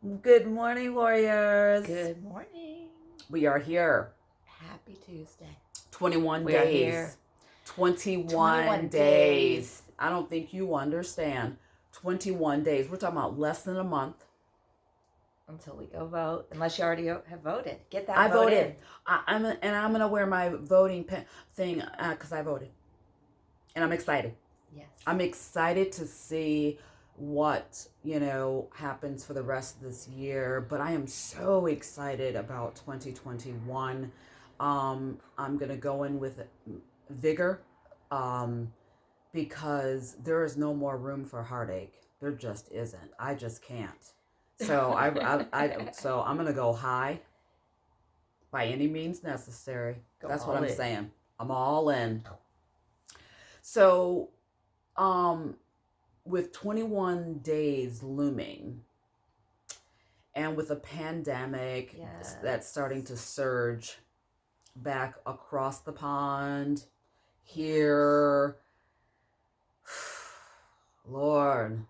Good morning, warriors. Good morning. We are here. Happy Tuesday. 21 We are days. here. 21 days. I don't think you understand. 21 days. We're talking about less than a month. Until we go vote. Unless you already have voted. Get that I vote voted. in. I'm going to wear my voting thing because I voted. And I'm excited. Yes. I'm excited to see what happens for the rest of this year, but I am so excited about 2021. I'm gonna go in with vigor, because there is no more room for heartache. There just isn't. I just can't. So so I'm gonna go high by any means necessary. That's what I'm saying. I'm all in. So with 21 days looming and with a pandemic that's starting to surge back across the pond here, Lord,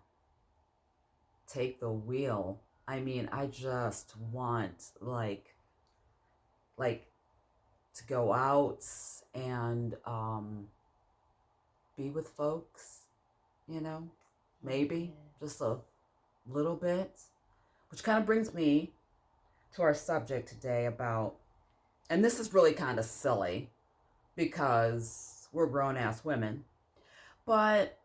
take the wheel. I mean, I just want like to go out and be with folks, maybe just a little bit, which kind of brings me to our subject today about, and this is really kind of silly because we're grown-ass women, but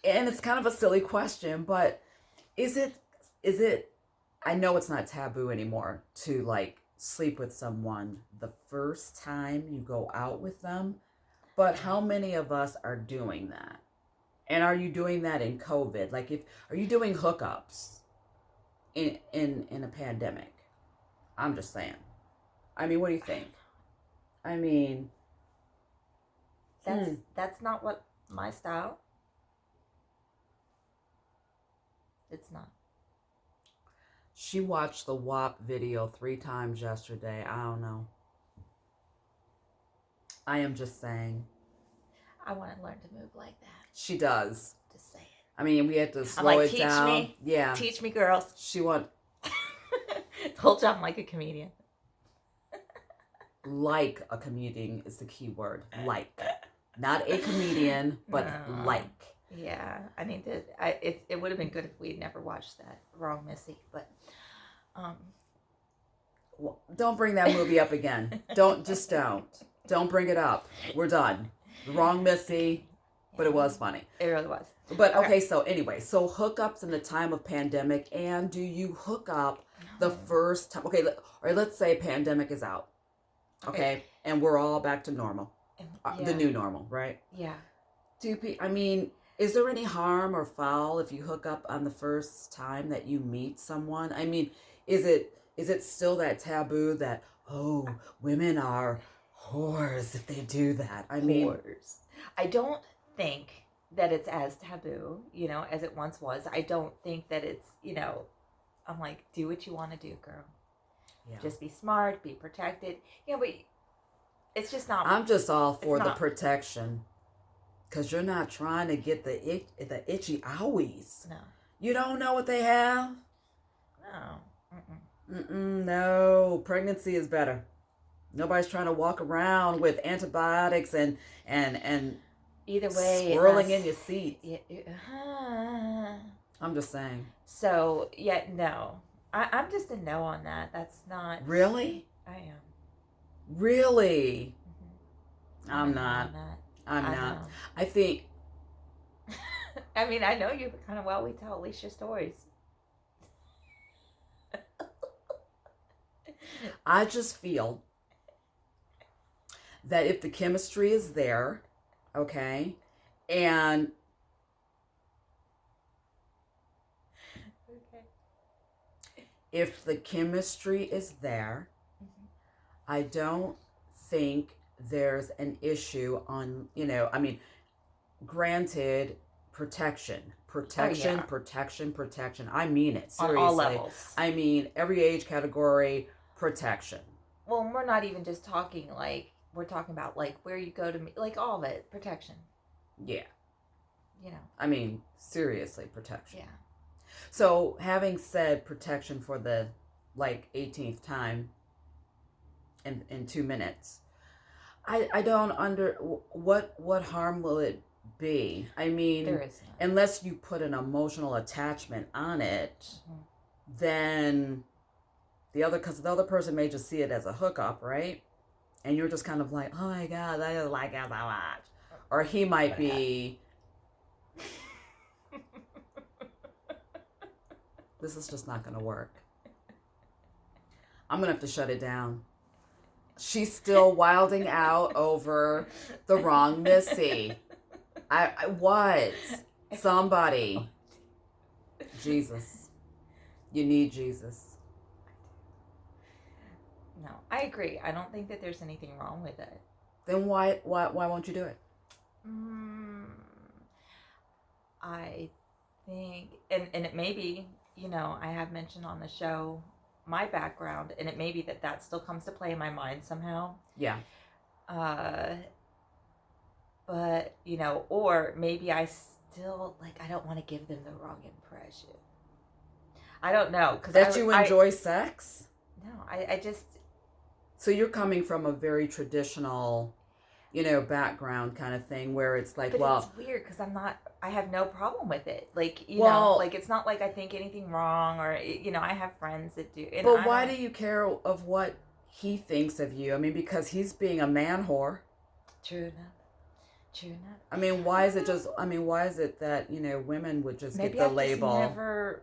and it's kind of a silly question, but is it I know it's not taboo anymore to like sleep with someone the first time you go out with them, but how many of us are doing that? And are you doing that in COVID? Like, are you doing hookups in a pandemic? I'm just saying. I mean, what do you think? I mean, that's not what my style. It's not. She watched the WAP video 3 times yesterday. I don't know. I am just saying. I want to learn to move like that. She does. Just say it. I mean, we had to slow it down. Teach me. Yeah. Teach me, girls. She want. Told you I'm like a comedian. Like a comedian is the key word. Like. Not a comedian, but no. Like. Yeah, I need to. It would have been good if we had never watched that Wrong Missy, but well, don't bring that movie up again. Don't bring it up. We're done. Wrong Missy, but it was funny. It really was. But okay, so anyway, so hookups in the time of pandemic, and do you hook up the first time? Okay, let's say pandemic is out. Okay, and we're all back to normal, the new normal, right? Yeah. I mean, is there any harm or foul if you hook up on the first time that you meet someone? I mean, is it still that taboo that, oh, women are whores if they do that? I mean, whores. I don't think that it's as taboo, as it once was. I don't think that it's, I'm like, do what you want to do, girl. Yeah. Just be smart, be protected. But it's just not. I'm just all for the protection. Because you're not trying to get the itchy owies. No. You don't know what they have? No. No. Pregnancy is better. Nobody's trying to walk around with antibiotics and either way swirling in your seat. I'm just saying. So, no. I'm just a no on that. That's not... Really? I am. Really? Mm-hmm. I'm not. I'm not. Know. I think. I mean, I know you kind of well. We tell Alicia stories. I just feel that if the chemistry is there, okay, and if the chemistry is there, I don't think there's an issue on, I mean, granted, protection. I mean it, seriously. On all levels. I mean, every age category, protection. Well, we're not even just talking like, we're talking about like where you go to meet, like all of it, protection. Yeah. I mean, seriously, protection. Yeah. So having said protection for the like 18th time in 2 minutes, I don't under what harm will it be? I mean, There is none. unless you put an emotional attachment on it, then because the other person may just see it as a hookup, right? And you're just kind of like, oh my god, I just like it so much. Or he might be, this is just not going to work. I'm going to have to shut it down. She's still wilding out over the wrong Missy. What? Somebody. Jesus. You need Jesus. No, I agree. I don't think that there's anything wrong with it. Then why won't you do it? I think, and it may be, I have mentioned on the show my background, and it may be that still comes to play in my mind somehow. Yeah. But, or maybe I still, I don't want to give them the wrong impression. I don't know. That you enjoy sex? No, I just... So you're coming from a very traditional, background kind of thing where it's like, but it's weird because I have no problem with it. It's not like I think anything wrong or, I have friends that do. But why do you care of what he thinks of you? I mean, because he's being a man whore. True enough. I mean, why is it that, women would just Maybe get the I've label? Just never,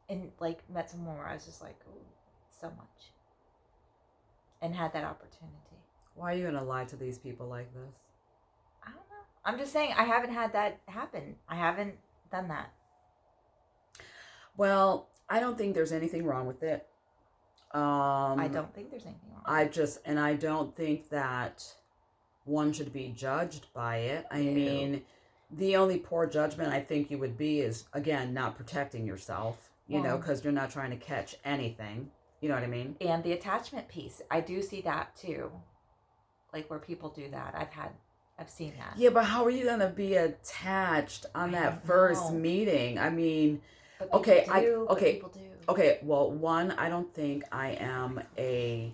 and met someone where I was just like, oh, so much. And had that opportunity. Why are you going to lie to these people like this? I don't know. I'm just saying I haven't had that happen. I haven't done that. Well, I don't think there's anything wrong with it. I don't think there's anything wrong. I don't think that one should be judged by it. I mean, the only poor judgment I think you would be is, again, not protecting yourself, because you're not trying to catch anything. You know what I mean? And the attachment piece. I do see that too. Where people do that. I've seen that. Yeah, but how are you going to be attached on that first meeting? I mean, people do. Okay, well, one, I don't think I am a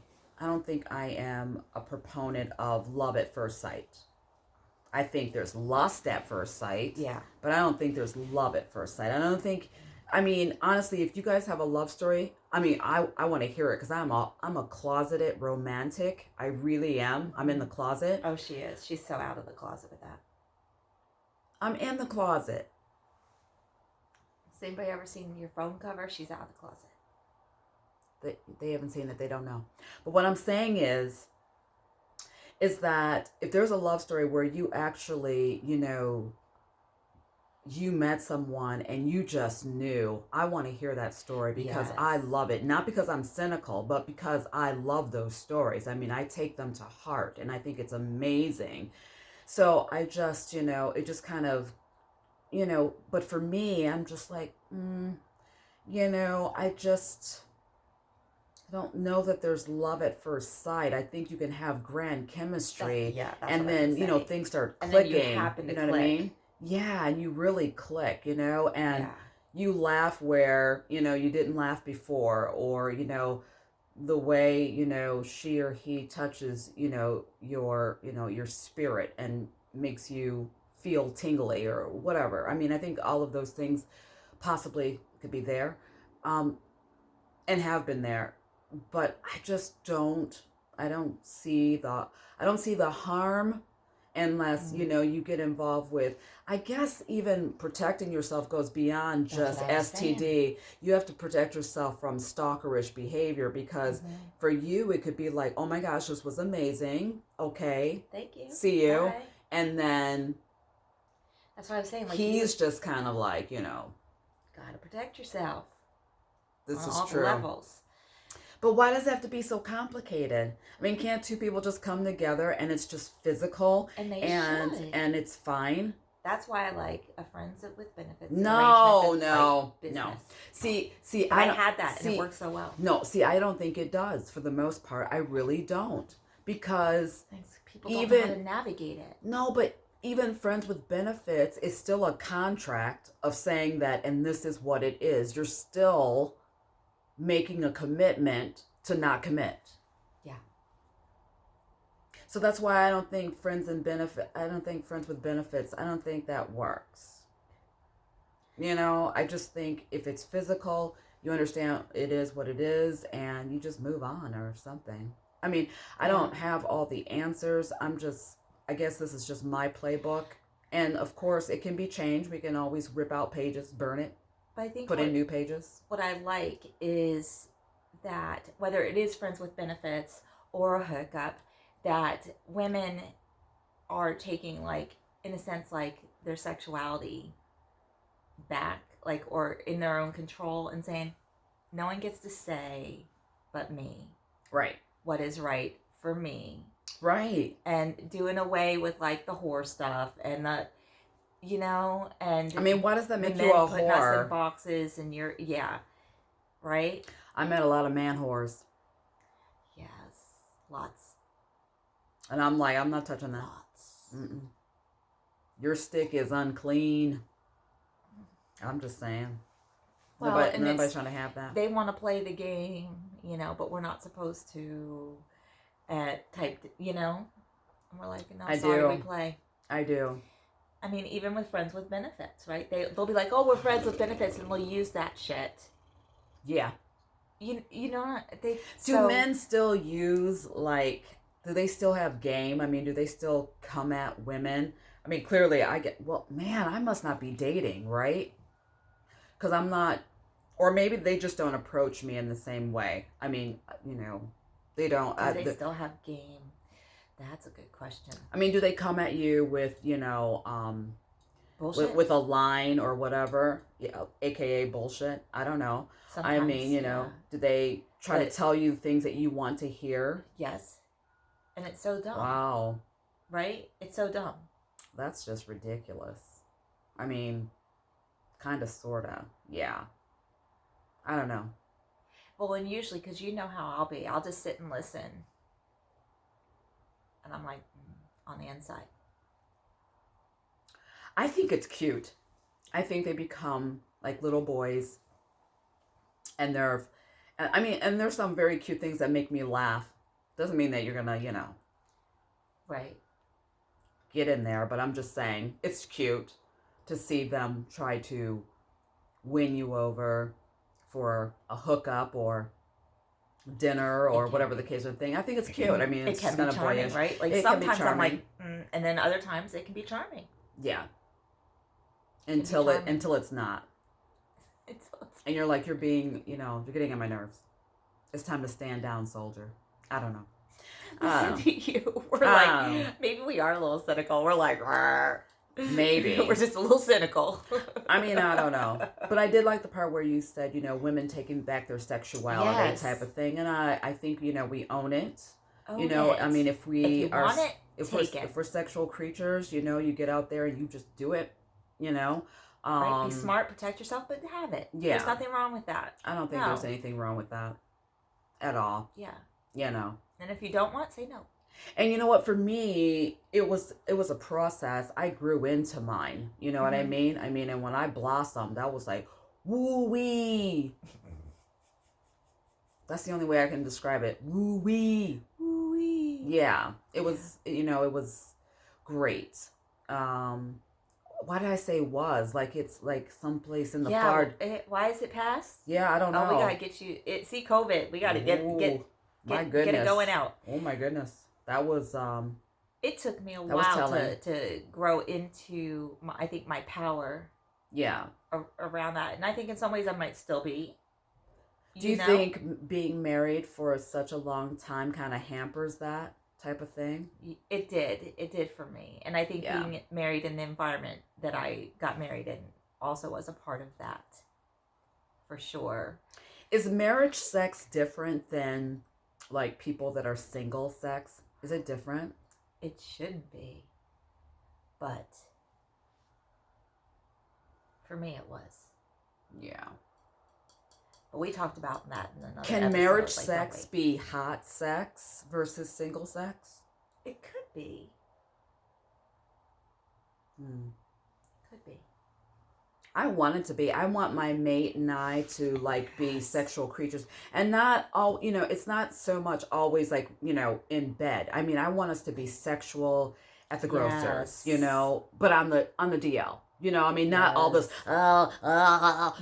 proponent of love at first sight. I think there's lust at first sight. Yeah. But I don't think there's love at first sight. Honestly, if you guys have a love story, I want to hear it because I'm a closeted romantic. I really am. I'm in the closet. Oh, she is. She's so out of the closet with that. I'm in the closet. Has anybody ever seen your phone cover? She's out of the closet. They haven't seen it. They don't know. But what I'm saying is that if there's a love story where you actually, you met someone and you just knew, I want to hear that story because I love it. Not because I'm cynical, but because I love those stories. I mean, I take them to heart and I think it's amazing. So I just, it just kind of, but for me, I'm just like, I don't know that there's love at first sight. I think you can have grand chemistry and then, things start clicking. And then you happen to click. What I mean? Yeah, and you really click, and you laugh where, you didn't laugh before, or, the way, she or he touches, your spirit and makes you feel tingly or whatever. I mean, I think all of those things possibly could be there, and have been there, but I don't see the harm unless, you get involved with, I guess even protecting yourself goes beyond just STD. You have to protect yourself from stalkerish behavior because for you, it could be like, oh my gosh, this was amazing. Okay. Thank you. See you. Bye. And then that's what I was saying. He's just kind of like, gotta protect yourself. This on is all true. The levels. But why does it have to be so complicated? I mean, can't two people just come together and it's just physical and it's fine? That's why I like a friends with benefits. No. See, I had that and it worked so well. No, see, I don't think it does for the most part. I really don't, because people don't know how to navigate it. No, but even friends with benefits is still a contract of saying that, and this is what it is. You're still making a commitment to not commit. Yeah. So that's why I don't think friends with benefits, I don't think that works. I just think if it's physical, you understand it is what it is, and you just move on or something. I mean, I don't have all the answers. I guess this is just my playbook. And of course, it can be changed. We can always rip out pages, burn it, But I think put in new pages. What I like is that whether it is friends with benefits or a hookup, that women are taking, like, in a sense, like, their sexuality back, like, or in their own control, and saying, no one gets to say but me. Right. What is right for me. Right. And doing away with, like, the whore stuff and the, and I mean, why does that make men you a putting us whore? in boxes and right? I met a lot of man whores. Yes, lots. And I'm like, I'm not touching that. Lots. Mm-mm. Your stick is unclean. I'm just saying. Well, nobody's trying to have that. They want to play the game, but we're not supposed to type, And we're like, no, sorry, we play. I do. I mean, even with friends with benefits, right? They'll be like, oh, we're friends with benefits, and they'll use that shit. Yeah. Do men still use, like, do they still have game? I mean, do they still come at women? I mean, clearly I must not be dating, right? Because I'm not, or maybe they just don't approach me in the same way. I mean, they don't. Do they still have game? That's a good question. I mean, do they come at you with, bullshit? With a line or whatever, aka bullshit? I don't know. Sometimes, I mean, do they try to tell you things that you want to hear? Yes. And it's so dumb. Wow. Right? It's so dumb. That's just ridiculous. I mean, kind of, sort of. Yeah. I don't know. Well, and usually, because you know how I'll be, I'll just sit and listen. And I'm like, on the inside. I think it's cute. I think they become like little boys. And there's some very cute things that make me laugh. Doesn't mean that you're gonna, right, get in there, but I'm just saying it's cute to see them try to win you over for a hookup or dinner or whatever the case or thing. I think it's cute. I mean, it's it can be charming, boyish. Right? Like, sometimes I'm like, and then other times it can be charming. Yeah. Until it's not. And you're like, you're getting on my nerves. It's time to stand down, soldier. I don't know. Listen to you. We're like, maybe we are a little cynical. We're like, rawr. Maybe. We're just a little cynical. I mean, I don't know. But I did like the part where you said, women taking back their sexuality type of thing. And I think, we own it. I mean, if we're sexual creatures, you get out there and you just do it, Right? Be smart, protect yourself, but have it. Yeah. There's nothing wrong with that. I don't think there's anything wrong with that at all. Yeah. And if you don't want, say no. And you know what? For me, it was a process. I grew into mine. You know what I mean? I mean, and when I blossomed, I was like, woo-wee. That's the only way I can describe it. Woo-wee. Woo-wee. Yeah. It was, it was great. Why did I say was? Like, it's like someplace in the far... Why is it past? Yeah, I don't know. Oh, we got to get you... See, COVID. We got to get it going out. Oh, my goodness. That was... It took me a while to grow into, my power. Yeah. Around that. And I think in some ways I might still be. Do you think being married for such a long time kind of hampers that type of thing? It did for me. And I think being married in the environment that I got married in also was a part of that. For sure. Is marriage sex different than, like, people that are single sex? Is it different? It shouldn't be. But for me it was. Yeah. But we talked about that in another Can episode, marriage sex be hot sex versus single sex? It could be. Hmm. Could be. I want it to be. I want my mate and I to like be sexual creatures, and not all. It's not so much always like in bed. I mean, I want us to be sexual at the grocers. Yes. But on the DL. I mean, not all this. Yes. No,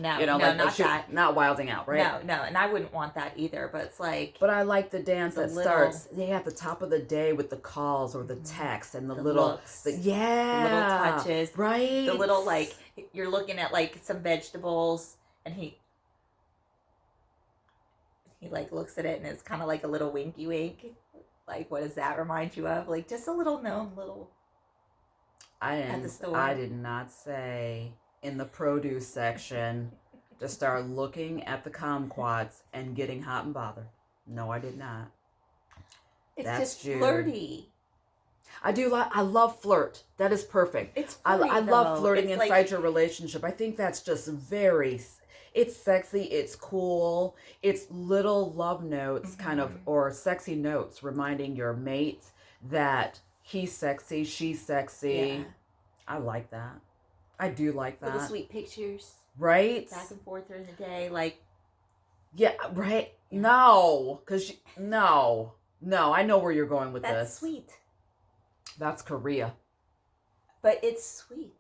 no, like not shoot, that. not wilding out, right? No, no, and I wouldn't want that either. But it's like But I like the dance the that little, starts at the top of the day with the calls or the mhm, texts and the the little, looks, the little yeah, touches, the right. little like you're looking at like some vegetables, and he like looks at it, and it's kind of like a little winky wink. Like, what does that remind you of? Like just a little gnome, little at the I store. did not say in the produce section to start looking at the kumquats and getting hot and bothered. No, I did not. It's That's just Jude. flirty. I love flirt. That is perfect. It's I flirty love though. flirting It's inside like your relationship. I think that's just it's sexy, it's cool. It's little love notes kind of, mhm, or sexy notes reminding your mate that he's sexy, she's yeah, sexy. I like that. I do like little that. sweet pictures Right? back and forth during the day. Like Yeah, right. yeah, No, no. No, I know where you're going with that's this. sweet, That's Korea. but it's sweet.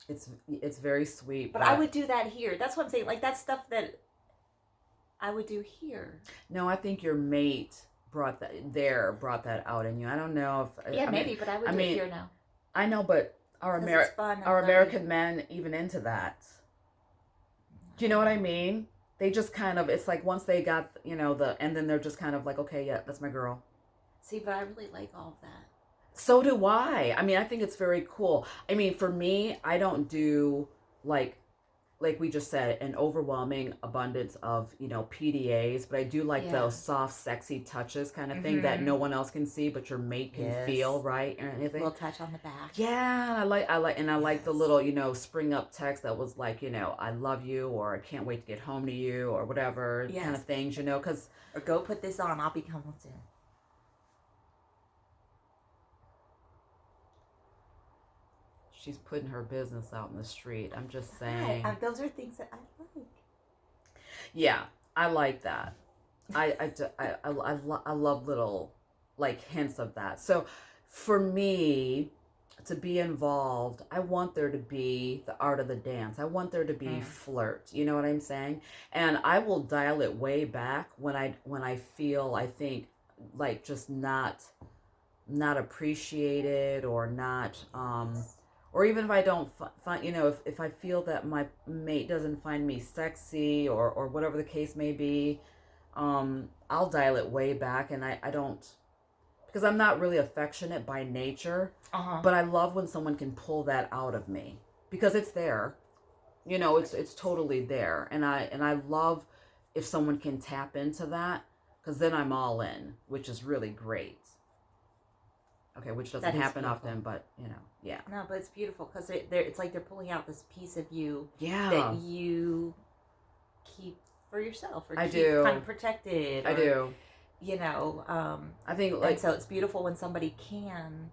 It's very sweet, But I would do that here. That's what I'm saying. Like that's stuff that I would do here. no, I think your mate brought that out in you. I don't know if Yeah, I mean maybe, but I would I do it mean here now I know, but because it's fun and Are flirty. American men even into that? Do you know what I mean? They just kind of, it's like once they got and then they're just kind of like, okay, yeah, that's my girl. See, but I really like all of that. So do I. I mean, I think it's very cool. I mean, for me, I don't do like like we just said, an overwhelming abundance of PDAs, but I do like Yeah. those soft, sexy touches kind of thing that Mm-hmm. no one else can see, but your mate can Yes. feel, right, or anything. Little touch on the back. Yeah, and I like the Yes. little spring up text that was like I love you, or I can't wait to get home to you, or whatever Yes. kind of things, because Or go put this on. I'll be coming soon. she's putting her business out in the street. I'm just saying. Hi. Those are things that I like. Yeah, I like that. I love little like hints of that. So for me to be involved, I want there to be the art of the dance. I want there to be flirt. You know what I'm saying? And I will dial it way back when I feel, I think, like just not appreciated, or not or even if I don't find, if I feel that my mate doesn't find me sexy, or whatever the case may be, I'll dial it way back, and I don't, because I'm not really affectionate by nature, but I love when someone can pull that out of me, because it's there, it's totally there, and I love if someone can tap into that, because then I'm all in, which is really great. Okay, which doesn't happen beautiful. often, but yeah. No, but it's beautiful because it's like they're pulling out this piece of you Yeah. that you keep for yourself, or I keep do. kind of protected. I do. I think and so it's beautiful when somebody can.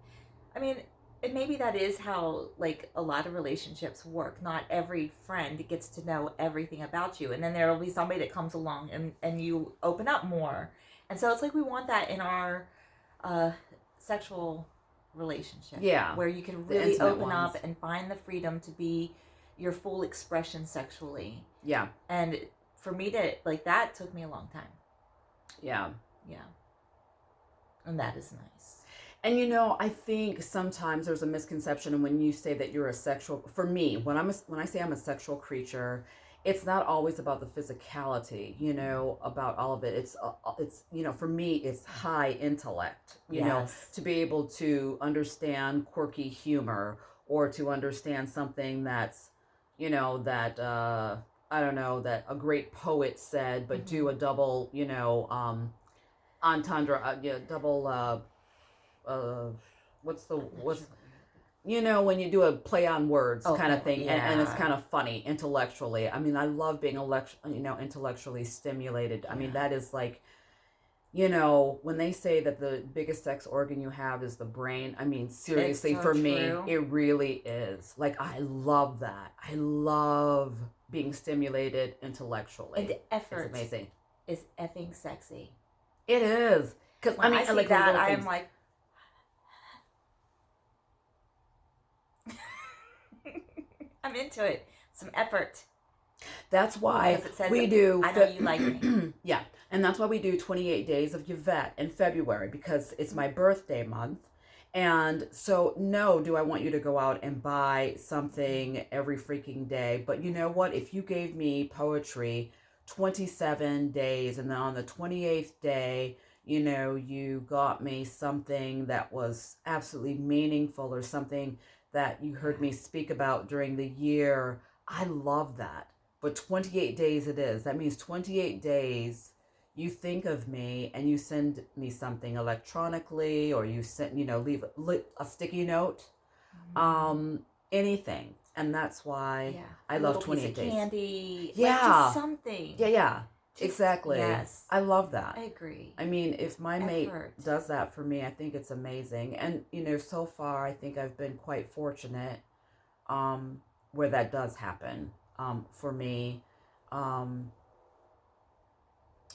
I mean, and maybe that is how like a lot of relationships work. Not every friend gets to know everything about you, and then there will be somebody that comes along and you open up more. And so it's like we want that in our sexual relationship. Yeah. Where you can The really intimate open ones. up and find the freedom to be your full expression sexually. Yeah. And for me to like that took me a long time. Yeah. Yeah. And that is nice. And I think sometimes there's a misconception when you say that you're a sexual. For me, when I say I'm a sexual creature, it's not always about the physicality, about all of it. It's for me, it's high intellect, Yes. to be able to understand quirky humor, or to understand something that's, that I don't know, that a great poet said, but do a double, entendre, double. What's when you do a play on words kind of thing, and it's kind of funny intellectually. I mean, I love being intellectually stimulated. I mean, that is like you know, when they say that the biggest sex organ you have is the brain, I mean, seriously, so for true. me, it really is. Like, I love that. I love being stimulated intellectually. And the effort It's amazing. is effing sexy. It is. Because, I When mean, I see like, that, little I things. am like, I'm into it. Some effort. That's why Because it says, we do. I know you like me. Yeah. And that's why we do 28 days of Yvette in February, because it's my birthday month. And so, no, do I want you to go out and buy something every freaking day. But you know what? If you gave me poetry 27 days, and then on the 28th day, you know, you got me something that was absolutely meaningful, or something that you heard me speak about during the year, I love that. But 28 days it is. That means 28 days you think of me and you send me something electronically, or you send, you know, leave a sticky note, anything. And that's why I love 28 days. Candy. Yeah. Like just something. Yeah. Exactly. Yes. I love that. I agree. I mean, if my mate does that for me, I think it's amazing. And, you know, so far, I think I've been quite fortunate where that does happen for me.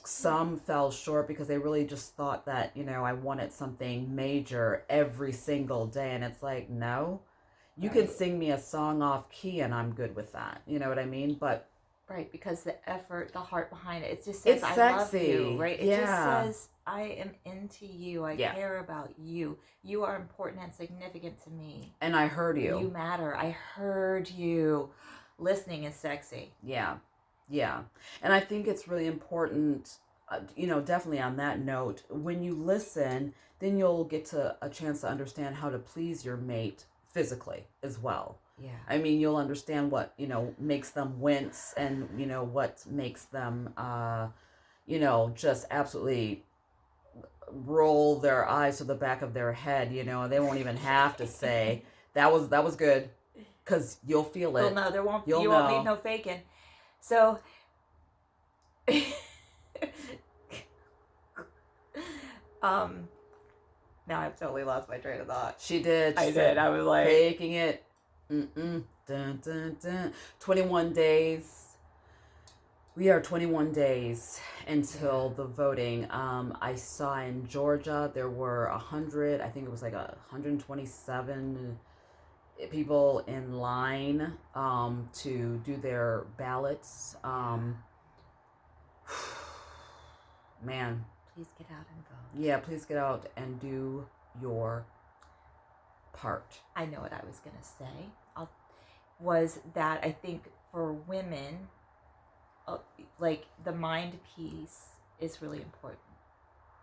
Some fell short because they really just thought that, you know, I wanted something major every single day. And it's like, no, you can sing me a song off key and I'm good with that. You know what I mean? But right, because the effort, the heart behind it, it just says, I love you, right? It just says, I am into you. I care about you. You are important and significant to me. And I heard you. You matter. I heard you. Listening is sexy. Yeah. Yeah. And I think it's really important, you know, definitely on that note, when you listen, then you'll get a chance to understand how to please your mate physically as well. Yeah. I mean, you'll understand what, you know, makes them wince, and, you know, what makes them, you know, just absolutely roll their eyes to the back of their head, you know, and they won't even have to say, that was good, because you'll feel it. Well, no, you won't need no faking. So, now I've totally lost my train of thought. She did. I did. I was like faking it. Dun, dun, dun. 21 days. We are 21 days until the voting. I saw in Georgia there were 100. I think it was like 127 people in line to do their ballots. Man. Please get out and vote. Yeah, please get out and do your part. I know what I was going to say. Was that I think for women, like the mind piece is really important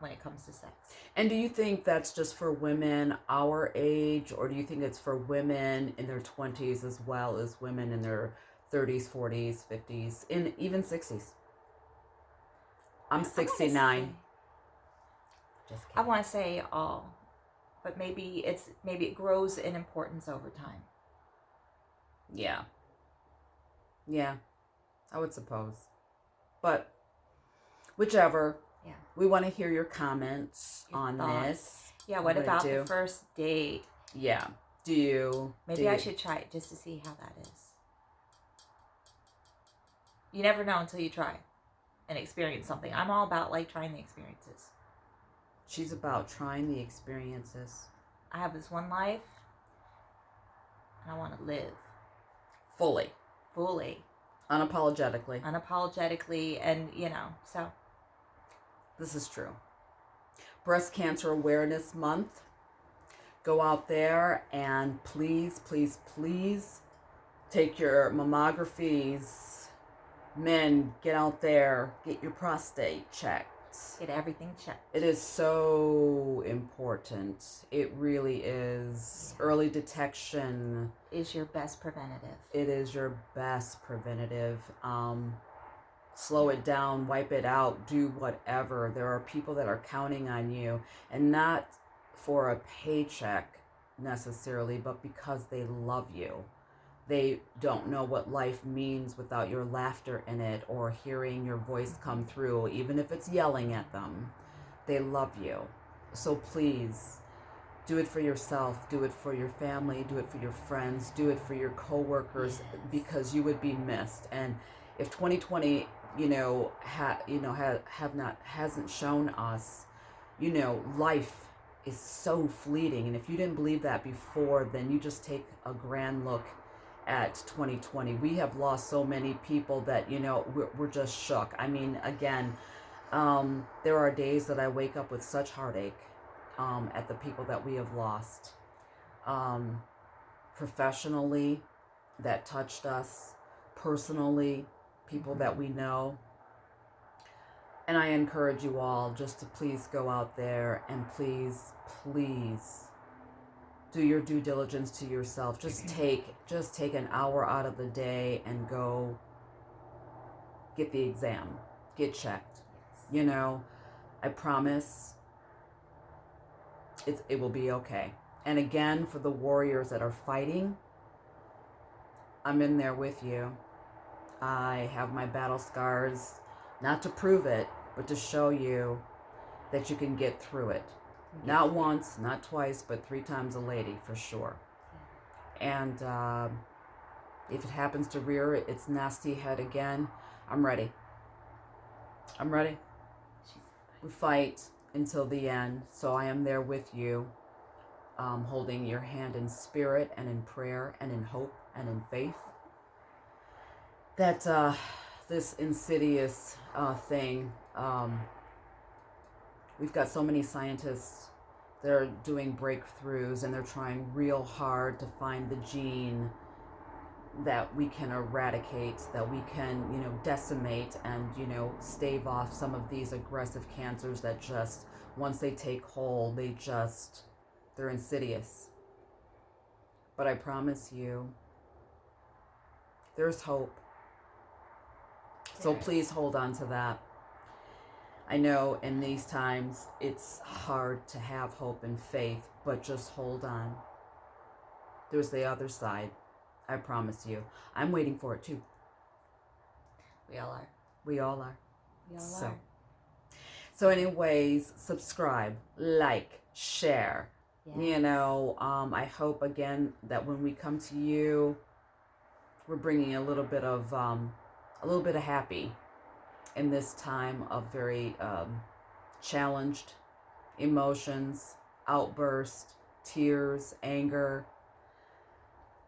when it comes to sex. And do you think that's just for women our age, or do you think it's for women in their 20s as well as women in their 30s, 40s, 50s, and even 60s? I'm 69. Just kidding. I want to say all, but maybe it grows in importance over time. Yeah. Yeah, I would suppose. But whichever. Yeah. We want to hear your comments on this. Yeah, what about the first date? Yeah. Maybe I should try it just to see how that is. You never know until you try and experience something. I'm all about like trying the experiences. She's about trying the experiences. I have this one life, and I want to live. Fully. Unapologetically, and, you know, so. This is true. Breast Cancer Awareness Month. Go out there and please, please, please take your mammographies. Men, get out there, get your prostate checked. Get everything checked. It is so important. It really is. Yeah. Early detection is your best preventative. It is your best preventative. Slow it down, wipe it out, do whatever. There are people that are counting on you, and not for a paycheck necessarily, but because they love you. They don't know what life means without your laughter in it, or hearing your voice come through, even if it's yelling at them. They love you. So please, do it for yourself, do it for your family, do it for your friends, do it for your coworkers, Yes. because you would be missed. And if 2020, hasn't shown us, life is so fleeting. And if you didn't believe that before, then you just take a grand look at 2020. We have lost so many people that, we're just shook. I mean, again, there are days that I wake up with such heartache at the people that we have lost. Professionally, that touched us. Personally, people that we know. And I encourage you all just to please go out there and please do your due diligence to yourself. Just take an hour out of the day and go get the exam, get checked. I promise it will be okay. And again, for the warriors that are fighting, I'm in there with you. I have my battle scars, not to prove it, but to show you that you can get through it. Not once, not twice, but 3 times a lady, for sure. And if it happens to rear its nasty head again, I'm ready. We fight until the end, so I am there with you, holding your hand in spirit and in prayer and in hope and in faith that this insidious thing, we've got so many scientists that are doing breakthroughs, and they're trying real hard to find the gene that we can eradicate, that we can, decimate and, stave off some of these aggressive cancers that just, once they take hold, they're insidious. But I promise you, there's hope. So please hold on to that. I know in these times it's hard to have hope and faith, but just hold on. There's the other side. I promise you. I'm waiting for it too. We all are. We all are. We all are. So anyways, subscribe, like, share. Yes. I hope again that when we come to you, we're bringing a little bit of happy in this time of very challenged emotions, outburst, tears, anger.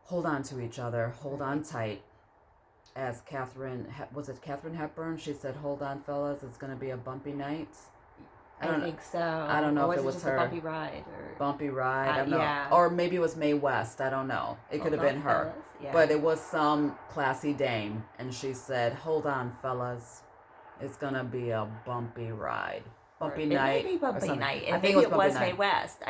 Hold on to each other. Hold on tight. As Catherine Hepburn? She said, "Hold on, fellas. It's going to be a bumpy night." I think so. I don't know or if it was just her. A bumpy ride. Bumpy ride. I don't know. Yeah. Or maybe it was Mae West. I don't know. It could have been her. Yeah. But it was some classy dame. And she said, "Hold on, fellas. It's going to be a bumpy ride. Bumpy night." Maybe bumpy night. And I think maybe it was Mae West.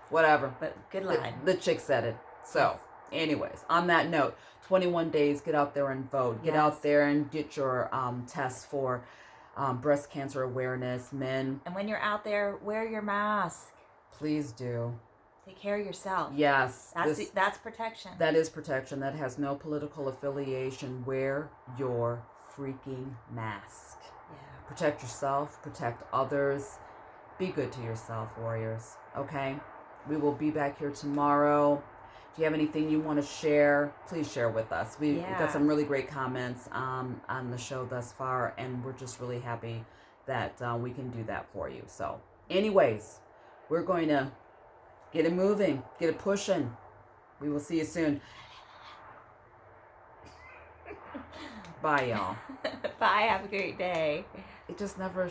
Whatever. But good line. The chick said it. So, anyways, on that note, 21 days, get out there and vote. Get out there and get your tests for breast cancer awareness, men. And when you're out there, wear your mask. Please do. Take care of yourself. Yes. That's protection. That is protection. That has no political affiliation. Wear your freaking mask. Yeah. Protect yourself. Protect others. Be good to yourself, warriors. Okay? We will be back here tomorrow. If you have anything you want to share, please share with us. We've got some really great comments on the show thus far, and we're just really happy that we can do that for you. So, anyways, we're going to get it moving, get it pushing. We will see you soon. Bye, y'all. Bye. Have a great day. It just never...